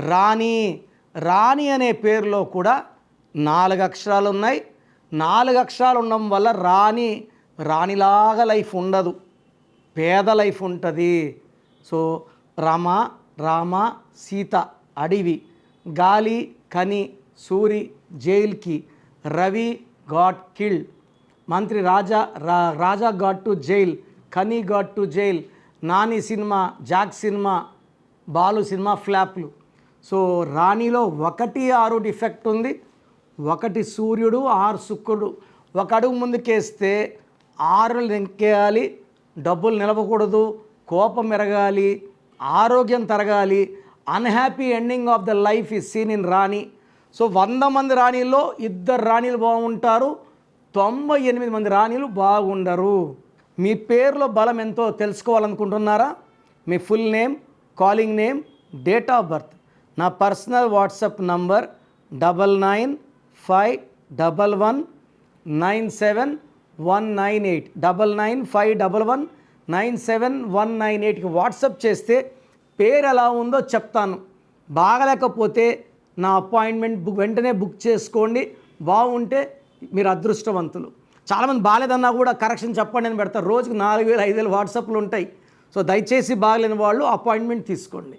రాణి. రాణి అనే పేరులో కూడా 4 అక్షరాలు ఉన్నాయి. 4 అక్షరాలు ఉండడం వల్ల రాణిలాగా లైఫ్ ఉండదు, పేద లైఫ్ ఉంటుంది. సో రామ సీత అడవి, గాలి కని, సూరి జైల్కి, రవి గాట్ కిల్డ్, మంత్రి రాజా గాట్ టు జైల్, కని got to jail, Nani cinema, Jack cinema, Balu cinema ఫ్లాప్లు. సో రాణిలో 1 6 డిఫెక్ట్ ఉంది. 1 సూర్యుడు 6 శుక్రుడు. 1 అడుగు ముందుకేస్తే 6 వెనకేయాలి, డబ్బులు నిలవకూడదు, కోపం ఎరగాలి, ఆరోగ్యం తరగాలి. Unhappy ending of the life is seen in Rani. So 100 మంది రాణిల్లో 2 రాణిలు బాగుంటారు, 98 మంది రాణిలు బాగుండరు. మీ పేరులో బలం ఎంతో తెలుసుకోవాలనుకుంటున్నారా? మీ full name, calling name, date of birth. నా పర్సనల్ వాట్సాప్ నంబర్ 9951197198 9951197198కి వాట్సాప్ చేస్తే పేరు ఎలా ఉందో చెప్తాను. బాగలేకపోతే నా అపాయింట్మెంట్ వెంటనే బుక్ చేసుకోండి. బాగుంటే మీరు అదృష్టవంతులు. చాలామంది బాగాలేదన్నా కూడా కరెక్షన్ చెప్పండి అని పెడతారు. రోజుకు 4000 5000 వాట్సాప్లు ఉంటాయి. సో దయచేసి బాగలేని వాళ్ళు అపాయింట్మెంట్ తీసుకోండి.